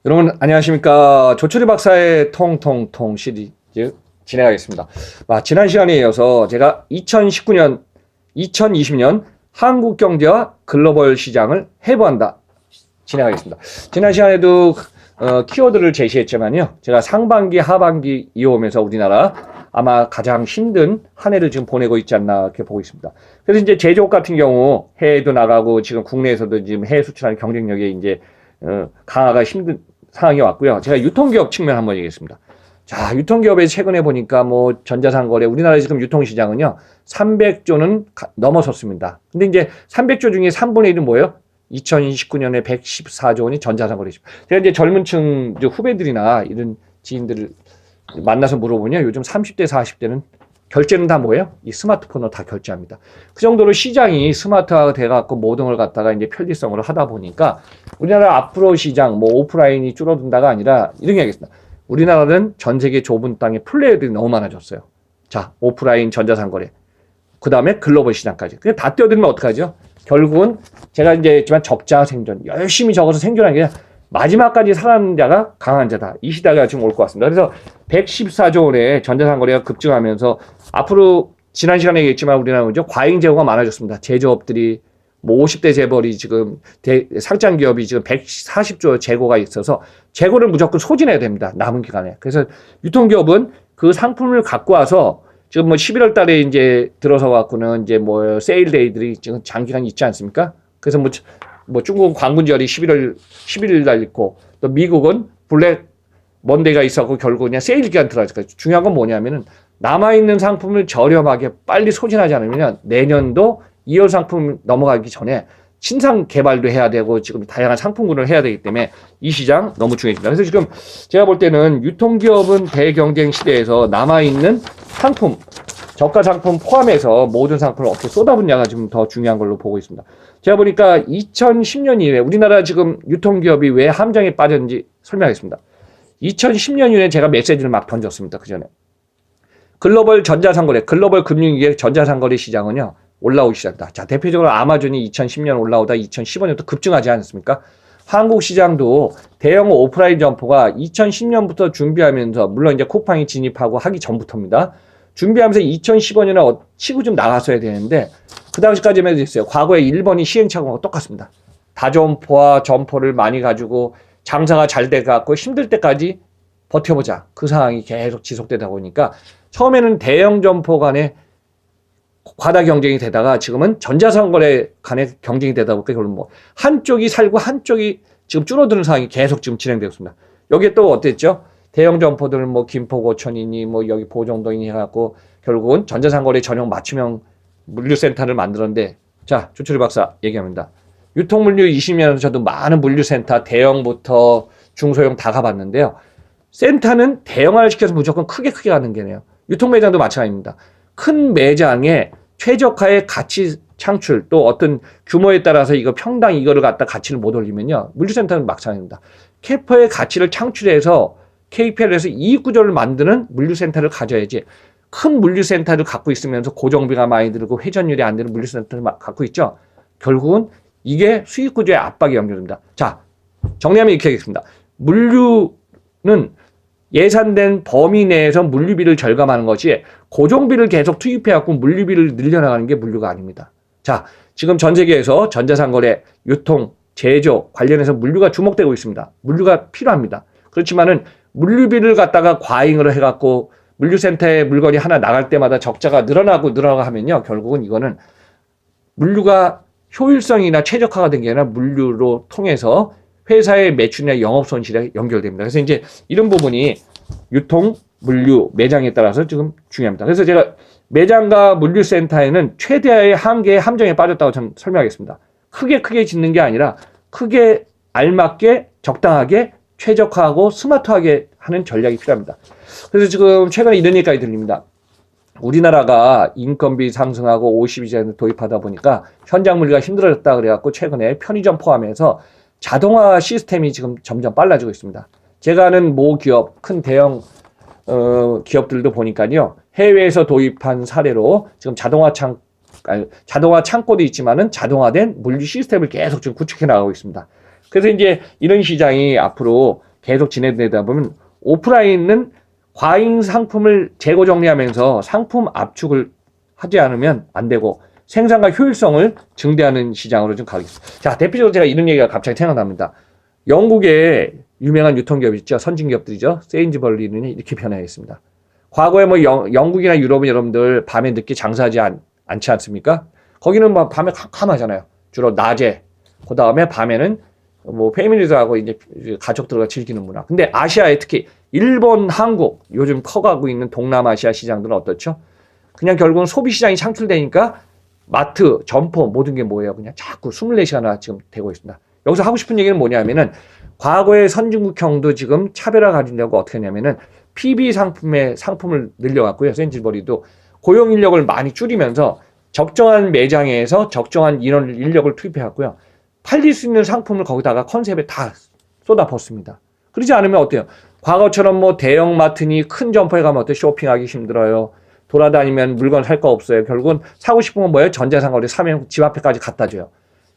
여러분 안녕하십니까. 조철희 박사의 통통통 시리즈 진행하겠습니다. 지난 시간에 이어서 제가 2019년, 2020년 한국 경제와 글로벌 시장을 해부한다 진행하겠습니다. 지난 시간에도 키워드를 제시했지만요. 제가 상반기, 하반기 이어오면서 우리나라 아마 가장 힘든 한 해를 지금 보내고 있지 않나 이렇게 보고 있습니다. 그래서 이제 제조업 같은 경우 해외도 나가고 지금 국내에서도 지금 해외 수출하는 경쟁력이 이제 강화가 힘든 상황이 왔고요. 제가 유통기업 측면 한번 얘기했습니다. 자, 유통기업에 최근에 보니까 뭐 전자상거래, 우리나라 지금 유통시장은요, 300조는 넘어섰습니다. 근데 이제 300조 중에 3분의 1은 뭐예요? 2019년에 114조 원이 전자상거래죠. 제가 이제 젊은 층 후배들이나 이런 지인들을 만나서 물어보냐, 요즘 30대, 40대는 결제는 다 뭐예요? 이 스마트폰으로 다 결제합니다. 그 정도로 시장이 스마트화가 돼갖고 모든 걸 갖다가 이제 편리성으로 하다 보니까 우리나라 앞으로 시장, 뭐 오프라인이 줄어든다가 아니라 이런 게 하겠습니다. 우리나라는 전 세계 좁은 땅에 플레이어들이 너무 많아졌어요. 자, 오프라인 전자상거래. 그 다음에 글로벌 시장까지. 그게 다 뛰어들면 어떡하죠? 결국은 제가 이제 했지만 적자 생존. 열심히 적어서 생존하는 게 아니라 마지막까지 살아남는 자가 강한 자다. 이 시대가 지금 올 것 같습니다. 그래서 114조 원의 전자상거래가 급증하면서 앞으로 지난 시간에 얘기했지만 우리나라는 과잉 재고가 많아졌습니다. 제조업들이 뭐 50대 재벌이 지금 상장 기업이 지금 140조 재고가 있어서 재고를 무조건 소진해야 됩니다. 남은 기간에. 그래서 유통기업은 그 상품을 갖고 와서 지금 뭐 11월 달에 이제 들어서 갖고는 이제 뭐 세일데이들이 지금 장기간 있지 않습니까? 그래서 뭐 중국은 광군절이 11일 날 있고 또 미국은 블랙 먼데이가 있었고 결국 그냥 세일 기간 들어가니까 중요한 건 뭐냐면은 남아있는 상품을 저렴하게 빨리 소진하지 않으면 내년도 2월 상품 넘어가기 전에 신상 개발도 해야 되고 지금 다양한 상품군을 해야 되기 때문에 이 시장 너무 중요합니다. 그래서 지금 제가 볼 때는 유통기업은 대경쟁 시대에서 남아있는 상품, 저가 상품 포함해서 모든 상품을 어떻게 쏟아붓냐가 지금 더 중요한 걸로 보고 있습니다. 제가 보니까 2010년 이후에 우리나라 지금 유통기업이 왜 함정에 빠졌는지 설명하겠습니다. 2010년 이후에 제가 메시지를 막 던졌습니다. 그 전에. 글로벌 전자상거래, 글로벌 금융위기의 전자상거래 시장은요, 올라오기 시작했다. 자, 대표적으로 아마존이 2010년 올라오다 2015년부터 급증하지 않았습니까? 한국 시장도 대형 오프라인 점포가 2010년부터 준비하면서, 물론 이제 쿠팡이 진입하고 하기 전부터입니다. 준비하면서 2015년에 치고 좀 나갔어야 되는데, 그 당시까지만 해도 있어요. 과거에 일본이 시행착오가 똑같습니다. 다점포와 점포를 많이 가지고 장사가 잘 돼갖고 힘들 때까지 버텨보자. 그 상황이 계속 지속되다 보니까 처음에는 대형 점포 간에 과다 경쟁이 되다가 지금은 전자상거래 간에 경쟁이 되다 보니까 결국 뭐 한쪽이 살고 한쪽이 지금 줄어드는 상황이 계속 지금 진행되고 있습니다. 여기에 또 어땠죠? 대형 점포들 뭐 김포고천이니 뭐 여기 보정동이니 해갖고 결국은 전자상거래 전용 맞춤형 물류센터를 만들었는데, 자, 조철희 박사 얘기합니다. 유통물류 20년에서 저도 많은 물류센터 대형부터 중소형 다 가봤는데요. 센터는 대형화를 시켜서 무조건 크게 가는 게네요. 유통매장도 마찬가지입니다. 큰 매장에 최저가의 가치 창출, 또 어떤 규모에 따라서 이거 평당 이거를 갖다 가치를 못 올리면요, 물류센터는 마찬가지입니다. 캐퍼의 가치를 창출해서 KPI를 해서 이익 구조를 만드는 물류센터를 가져야지, 큰 물류센터를 갖고 있으면서 고정비가 많이 들고 회전율이 안 되는 물류센터를 갖고 있죠. 결국은 이게 수익 구조의 압박이 연결됩니다. 자, 정리하면 이렇게 하겠습니다. 물류는 예산된 범위 내에서 물류비를 절감하는 것이 고정비를 계속 투입해갖고 물류비를 늘려나가는 게 물류가 아닙니다. 자, 지금 전 세계에서 전자상거래, 유통, 제조 관련해서 물류가 주목되고 있습니다. 물류가 필요합니다. 그렇지만은 물류비를 갖다가 과잉을 해갖고 물류센터에 물건이 하나 나갈 때마다 적자가 늘어나고 하면요, 결국은 이거는 물류가 효율성이나 최적화가 된 게 아니라 물류로 통해서 회사의 매출이나 영업 손실에 연결됩니다. 그래서 이제 이런 부분이 유통, 물류, 매장에 따라서 지금 중요합니다. 그래서 제가 매장과 물류센터에는 최대의 한계의 함정에 빠졌다고 저는 설명하겠습니다. 크게 짓는 게 아니라 크게 알맞게 적당하게 최적화하고 스마트하게 하는 전략이 필요합니다. 그래서 지금 최근에 이런 얘기까지 들립니다. 우리나라가 인건비 상승하고 52제를 도입하다 보니까 현장 물류가 힘들어졌다 그래갖고 최근에 편의점 포함해서 자동화 시스템이 지금 점점 빨라지고 있습니다. 제가 아는 모 기업, 큰 대형 기업들도 보니까요, 해외에서 도입한 사례로 지금 자동화 창고도 있지만은 자동화된 물류 시스템을 계속 지금 구축해 나가고 있습니다. 그래서 이제 이런 시장이 앞으로 계속 진행되다 보면 오프라인은 과잉 상품을 재고 정리하면서 상품 압축을 하지 않으면 안 되고 생산과 효율성을 증대하는 시장으로 좀 가겠습니다. 자, 대표적으로 제가 이런 얘기가 갑자기 생각납니다. 영국의 유명한 유통기업 있죠. 선진기업들이죠. 세인즈버리는 이렇게 변화했습니다. 과거에 뭐 영국이나 유럽은 여러분들 밤에 늦게 장사하지 않지 않습니까? 거기는 뭐 밤에 캄캄하잖아요. 주로 낮에. 그 다음에 밤에는 뭐 패밀리들하고 이제 가족들과 즐기는 문화. 근데 아시아에 특히 일본, 한국, 요즘 커가고 있는 동남아시아 시장들은 어떻죠? 그냥 결국은 소비 시장이 창출되니까 마트, 점포 모든 게 뭐예요? 그냥 자꾸 24시간이나 지금 되고 있습니다. 여기서 하고 싶은 얘기는 뭐냐면은 과거의 선진국형도 지금 차별화 가지려고 어떻게 하냐면은 PB 상품을 늘려갖고요. 센즈버리도 고용 인력을 많이 줄이면서 적정한 매장에서 적정한 인력을 투입해갖고요. 팔릴 수 있는 상품을 거기다가 컨셉에 다 쏟아붓습니다. 그러지 않으면 어때요? 과거처럼 뭐 대형 마트니 큰 점포에 가면 어때요? 쇼핑하기 힘들어요. 돌아다니면 물건 살 거 없어요. 결국은 사고 싶은 건 뭐예요? 전자상거래 사면 집 앞에까지 갖다 줘요.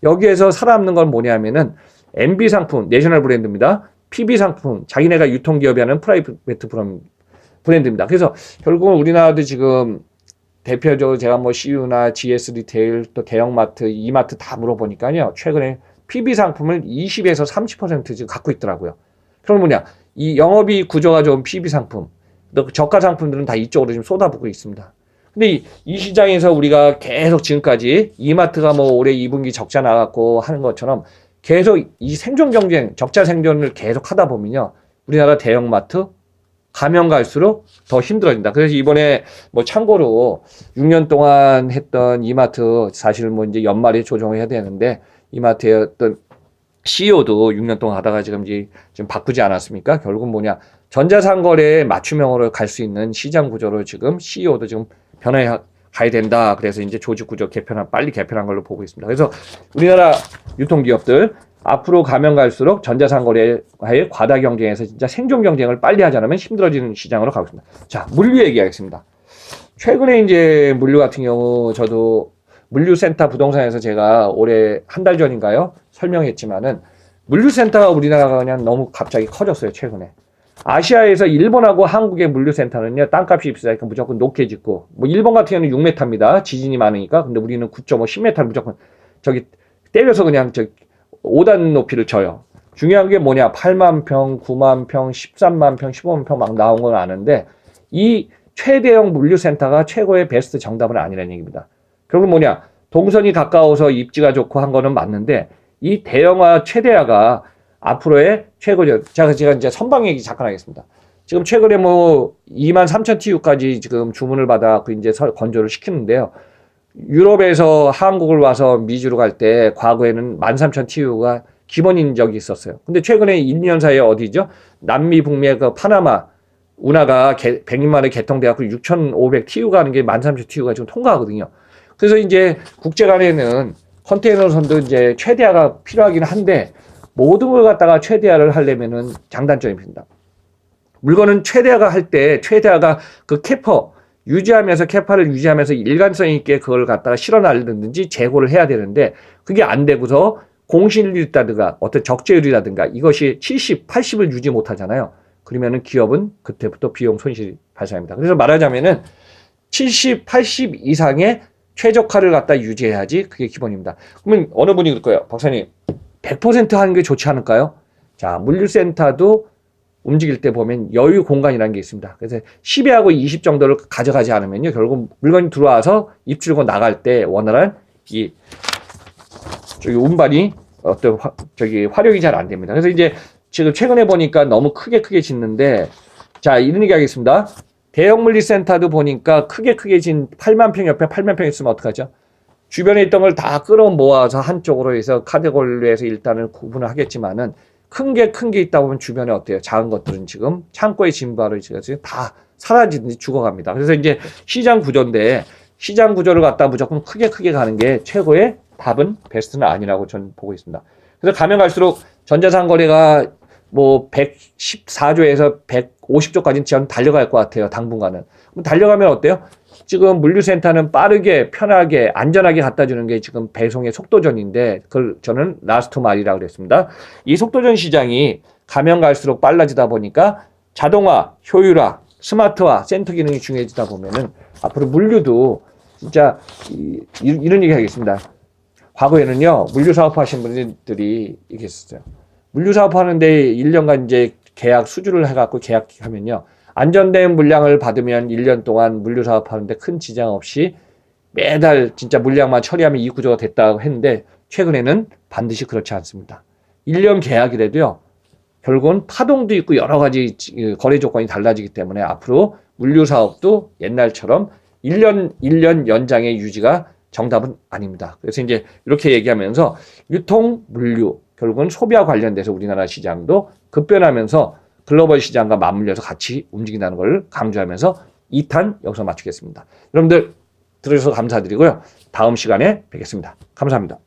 여기에서 살아남는 건 뭐냐면은 MB 상품, 내셔널 브랜드입니다. PB 상품, 자기네가 유통기업이 하는 프라이베트 브랜드입니다. 그래서 결국은 우리나라도 지금 대표적으로 제가 뭐 CU나 GS 리테일 또 대형마트, 이마트 다 물어보니까요. 최근에 PB 상품을 20에서 30% 지금 갖고 있더라고요. 그럼 뭐냐? 이 영업이익 구조가 좋은 PB 상품, 또 저가 상품들은 다 이쪽으로 지금 쏟아붓고 있습니다. 근데 이 시장에서 우리가 계속 지금까지 이마트가 뭐 올해 2분기 적자 나갔고 하는 것처럼 계속 이 생존 경쟁, 적자 생존을 계속 하다 보면요. 우리나라 대형마트 가면 갈수록 더 힘들어진다. 그래서 이번에 뭐 참고로 6년 동안 했던 이마트 사실 뭐 이제 연말에 조정을 해야 되는데 이마트의 어떤 CEO도 6년 동안 하다가 지금 바꾸지 않았습니까? 결국은 뭐냐. 전자상거래에 맞춤형으로 갈 수 있는 시장 구조로 지금 CEO도 지금 변화해 가야 된다. 그래서 이제 조직 구조 빨리 개편한 걸로 보고 있습니다. 그래서 우리나라 유통기업들 앞으로 가면 갈수록 전자상거래의 과다 경쟁에서 진짜 생존 경쟁을 빨리 하지 않으면 힘들어지는 시장으로 가고 있습니다. 자, 물류 얘기하겠습니다. 최근에 이제 물류 같은 경우 저도 물류센터 부동산에서 제가 올해 한 달 전인가요? 설명했지만은 물류센터가 우리나라가 그냥 너무 갑자기 커졌어요, 최근에. 아시아에서 일본하고 한국의 물류센터는요, 땅값이 비싸니까 무조건 높게 짓고, 뭐 일본 같은 경우는 6m입니다. 지진이 많으니까. 근데 우리는 9.5, 10m를 무조건 때려서 그냥 5단 높이를 쳐요. 중요한 게 뭐냐, 8만 평, 9만 평, 13만 평, 15만 평 막 나온 건 아는데, 이 최대형 물류센터가 최고의 베스트 정답은 아니라는 얘기입니다. 결국 뭐냐, 동선이 가까워서 입지가 좋고 한 거는 맞는데, 이 대형화, 최대화가 앞으로의 최고죠. 제가 이제 선방 얘기 잠깐 하겠습니다. 지금 최근에 뭐 23,000 TU까지 지금 주문을 받아 이제 건조를 시키는데요. 유럽에서 한국을 와서 미주로 갈 때 과거에는 13,000 TU가 기본인 적이 있었어요. 근데 최근에 1, 2년 사이에 어디죠? 남미, 북미의 그 파나마 운하가 100년만에 개통돼갖고 6,500 TU가 하는 게 13,000 TU가 지금 통과하거든요. 그래서 이제 국제 간에는 컨테이너선도 이제 최대화가 필요하긴 한데 모든 걸 갖다가 최대화를 하려면은 장단점이 있습니다. 물건은 최대화가 할 때 최대화가 그 캐파를 유지하면서 일관성 있게 그걸 갖다가 실어나르든지 재고를 해야 되는데 그게 안 되고서 공실률이라든가 어떤 적재율이라든가 이것이 70, 80을 유지 못하잖아요. 그러면은 기업은 그때부터 비용 손실이 발생합니다. 그래서 말하자면은 70, 80 이상의 최저가를 갖다 유지해야지 그게 기본입니다. 그러면 어느 분이 그럴 거예요. 박사님 100% 하는 게 좋지 않을까요? 자, 물류센터도 움직일 때 보면 여유 공간이라는 게 있습니다. 그래서 10하고 20 정도를 가져가지 않으면요. 결국 물건이 들어와서 입출고 나갈 때 원활한 운반이 화력이 잘 안 됩니다. 그래서 이제 지금 최근에 보니까 너무 크게 짓는데 자, 이런 얘기 하겠습니다. 대형 물류센터도 보니까 크게 진 8만 평 옆에 8만 평 있으면 어떡하죠? 주변에 있던 걸 다 끌어모아서 한쪽으로 해서 카테고리에서 일단은 구분을 하겠지만은 큰 게 있다 보면 주변에 어때요? 작은 것들은 지금 창고의 진바를 지금 다 사라지든지 죽어갑니다. 그래서 이제 시장 구조인데 시장 구조를 갖다 무조건 크게 가는 게 최고의 답은 베스트는 아니라고 저는 보고 있습니다. 그래서 가면 갈수록 전자상거래가 뭐 114조에서 150조까지는 전 달려갈 것 같아요. 당분간은. 달려가면 어때요? 지금 물류센터는 빠르게, 편하게, 안전하게 갖다 주는 게 지금 배송의 속도전인데, 그걸 저는 라스트 마일이라고 그랬습니다. 이 속도전 시장이 가면 갈수록 빨라지다 보니까 자동화, 효율화, 스마트화, 센터 기능이 중요해지다 보면은 앞으로 물류도 진짜 이런 얘기 하겠습니다. 과거에는요, 물류 사업 하신 분들이 이렇게 했었어요. 물류 사업 하는데 1년간 이제 계약 수주를 해갖고 계약하면요. 안전된 물량을 받으면 1년 동안 물류 사업하는데 큰 지장 없이 매달 진짜 물량만 처리하면 이익 구조가 됐다고 했는데 최근에는 반드시 그렇지 않습니다. 1년 계약이라도요. 결국은 파동도 있고 여러 가지 거래 조건이 달라지기 때문에 앞으로 물류 사업도 옛날처럼 1년 연장의 유지가 정답은 아닙니다. 그래서 이제 이렇게 얘기하면서 유통, 물류, 결국은 소비와 관련돼서 우리나라 시장도 급변하면서 글로벌 시장과 맞물려서 같이 움직인다는 걸 강조하면서 2탄 여기서 마치겠습니다. 여러분들 들어주셔서 감사드리고요. 다음 시간에 뵙겠습니다. 감사합니다.